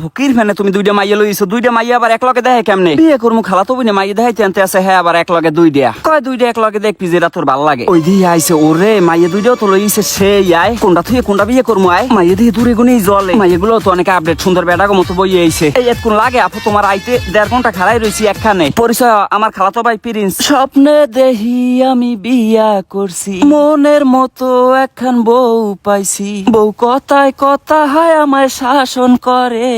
ফকির ফেনে তুমি দুইটা মাইয়া লইছো, দুইটা মাইয়া আবার এক লগে দেখে কেমনে? বিয়ে করমু খালা তো বইনে মাইয়া দেখাইতে আনতে আছে, হ্যাঁ আবার এক লগে দুইটা কয়, দুইটা এক লগে দেখবি যেটা তোর ভাল লাগে ওই দিয়ে আইছে। ওরে মাইয়া দুইটাও তো লইছে, সেই আয় কোনটা থুয়ে কোনটা বিয়ে করমু আয়। মাইয়া দিয়ে দূরে গুনেই জলে, মাইয়া গুলো তো অনেক আপডেট সুন্দর বেটাগো মতো বইয়ে আইছে। এই এত কোন লাগে আপু তোমার আইতে 1.5 ঘন্টা খাড়াই রইছি একখানে। পরিচয় আমার খালাতো ভাই প্রিন্স। স্বপ্নে দেহি আমি বিয়া করছি, মনের মতো একখান বউ পাইছি, বউ কথায় কথা হয় আমায় শাসন করে।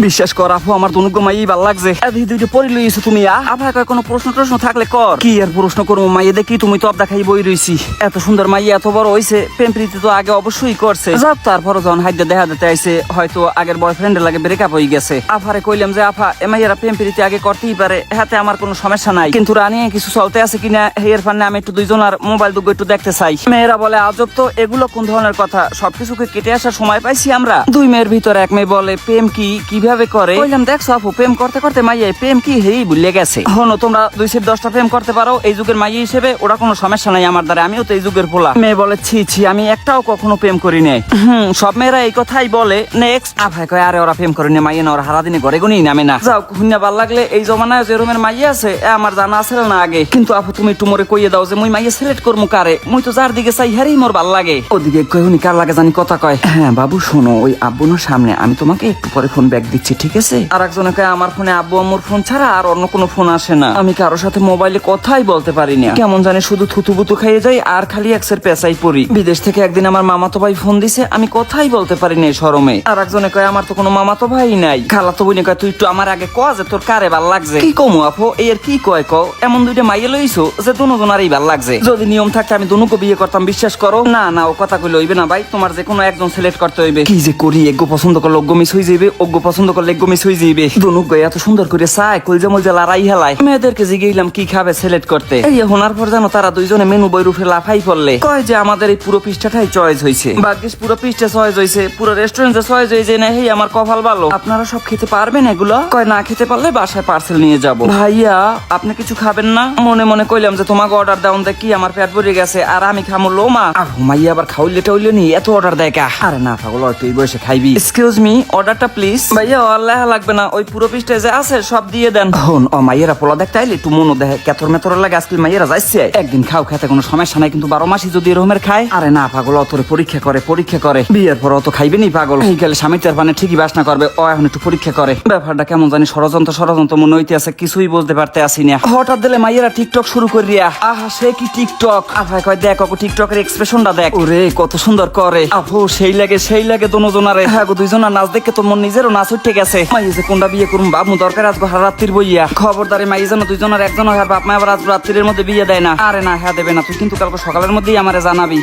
বিশ্বাস কর আপু আমার দুনুগো মাইই ভাল লাগছে। দুইটা পরি লইছো তুমি আবার কয় কোনো প্রশ্ন টশ্ন থাকলে কর। কি আর প্রশ্ন করবো মাইয়ে দেখি তুমি তো আবদা খাই বই রইছি। এত সুন্দর মাইয়া এত বড় হইছে, প্রেম প্রীতি তো আগে অবশ্যই করছে, যাক তারপরও যখন হাইদা দেখা দিতে আইছে হয়তো আগের বয়ফ্রেন্ডের লাগে ব্রেকআপ হয়ে গেছে। আফারে কইলাম যে আফা এমাইয়ারা প্রেম প্রীতি আগে করতেই পারে, হাতে আমার কোনো সমস্যা নাই, কিন্তু রানিয়ে কিছু চলতে আছে কিনা হেয়ার ফান্নে আমি একটু দুইজনের মোবাইল দুগো একটু দেখতে চাই। মেয়েরা বলে আজব তো, এগুলো কোন ধরনের কথা, সবকিছুকে কেটে আসার সময় পাইছি আমরা। দুই মেয়ের ভিতরে এক মেয়ে বলে প্রেম কি কিভাবে করে। কইলাম দেখছো আপু প্রেম করতে করতে মাইয়া প্রেম কি হেই ভুলে গেছে। হনো তোমরা 210টা প্রেম করতে পারো এই যুগের মাইয়া হিসেবে, ওরা কোনো সমস্যা নাই আমার দ্বারা, আমিও তো এই যুগের পোলা। মেয়ে বলে ছি ছি আমি একটাও কখনো প্রেম করি নাই। সব মেয়েরা এই কথাই বলে। নেক্সট আফাই কয় আরে ওরা প্রেম করে না, মাইয়া না ওরা হারাদিনে ঘরে গুনি নামে না। যাও হুন্না ভাল লাগলে এই জমানায় যে রুমের মাইয়া আছে আমার জানা আছে না আগে, কিন্তু আপু তুমি একটু মোরে কইয়ে দাও যে মুই মাইয়া সিলেক্ট করমু কারে, মুই তো যার দিকে চাই হারেই মোর ভাল লাগে। ওদিকে কই হুনি কার লাগে জানি কথা কয়। হ্যাঁ বাবু শোনো ওই আব্বুনোর সামনে আমি তোমাকে একটু পরে ফোন ব্যাক দিচ্ছি ঠিক আছে। আর একজনে কয় আমার ফোনে আব্বু আম্মুর ফোন ছাড়া আর অন্য কোনো ফোন আসে না, আমি কারোর সাথে মোবাইলে কথাই বলতে পারি না, কেমন জানি শুধু থুতুবুতু খাইয়ে যাই আর খালি এক্সের পেশাই পড়ি। বিদেশ থেকে একদিন আমার মামাতো ভাই ফোন দিছে, আমি কথাই বলতে পারি না শরমে। আর একজনে কয় আমার তো কোনো মামাতো ভাই নাই। খালাতো বোনে কয় তুই একটু আমার আগে কয় যে তোর কারে ভাল লাগছে। কি কমু আপু এই আর কি কয় কও, এমন দুইটা মাইয়ে লইছো যে দুজনারই ভাল লাগছে। যদি নিয়ম থাকতে আমি দুনুকে বিয়ে করতাম বিশ্বাস করো। না না ও কথা কইলে হইবে না ভাই, তোমার যে কোনো একজন সিলেক্ট করতে হইবে। কি যে করি এগো পছন্দ করলে অজ্ঞ মিস হয়ে যাবে, অজ্ঞ পছন্দ করলে এগো মিস হয়ে যাবে। দুনুক গই এত সুন্দর করে চায় কলজা মলজা লড়াই হেলায়। মেয়েদেরকে জিগাইলাম কি খাবে সিলেক্ট করতে, এই হোনার পর জানো তারা দুইজনে মেনু বই রুফে লাফাই পড়লে কয় যে আমাদের এই পুরো পৃষ্ঠাটাই চয়েস হয়েছে। ভাগ্যিস পুরো পৃষ্ঠা চয়েস হয়েছে, পুরো রেস্টুরেন্টে চয়েস হয়েছে না। হেই আমার কপাল ভালো। আপনারা সব খেতে পারবেন এগুলো? কয় না খেতে পারলে বাসায় পার্সেল নিয়ে যাব। ভাইয়া আপনি কিছু খাবেন না? মনে মনে কইলাম যে তোমাকে অর্ডার দাও দেখি আমার পেট ভরে গেছে আর আমি খামো লো মা। আর মাইয়া আবার খাইলে টাইলে নি এত অর্ডার দেয় কা? আরে না পাগল তুই বসে খাইবি। এক্সকিউজ মি অর্ডারটা প্লিজ। ভাইয়া আল্লাহ লাগবে না, ওই পুরো পৃষ্ঠায় যে আছে সব দিয়ে দেন। হন ও মাইয়ারা পোলা দেখতে আইলে একটু মনো দেখে কেতর মেতর লাগে আজকাল মাইয়ারা যাইছে। একদিন খাও খেতে কোনো সমস্যা নাই, কিন্তু 12 মাসই যদি এরকমের খায়। আরে না পাগল অতরে পরীক্ষা করে বিয়ের পর অত খাইবে নি পাগল। এই গেলে স্বামীটার পানে ঠিকই বাসনা করবে, ও এখন একটু পরীক্ষা করে। ব্যাপারটা কেমন জানি ষড়যন্ত্র মনে হইতে আছে, কিছুই বুঝতে পারতে আসি না। হঠাৎ দিলে মাইয়ারা টিকটক শুরু করিয়া। আহা সে কি টিকটক। আফাই কয় দেখ ওকে টিকটকের এক্সপ্রেশনটা দেখ, ওরে কত সুন্দর করে। আপু সেই লাগে দুজনারে। হ্যাঁ গো দুইজনা নাচ দেখে তো মন নিজেরও নাচ উঠে গেছে। মাইয়ে যে কোনটা বিয়ে করুম বাবু দরকার আজকে হারাত্রির বইয়া। খবরদারে মাইয়ে যেন দুইজনের একজন হয়, বাপ মা আবার আজ রাত্রির মধ্যে বিয়ে দেয় না। আরে না হ্যাঁ দেবে না, তুই কিন্তু কালকে সকালের মধ্যেই আমারে জানাবি।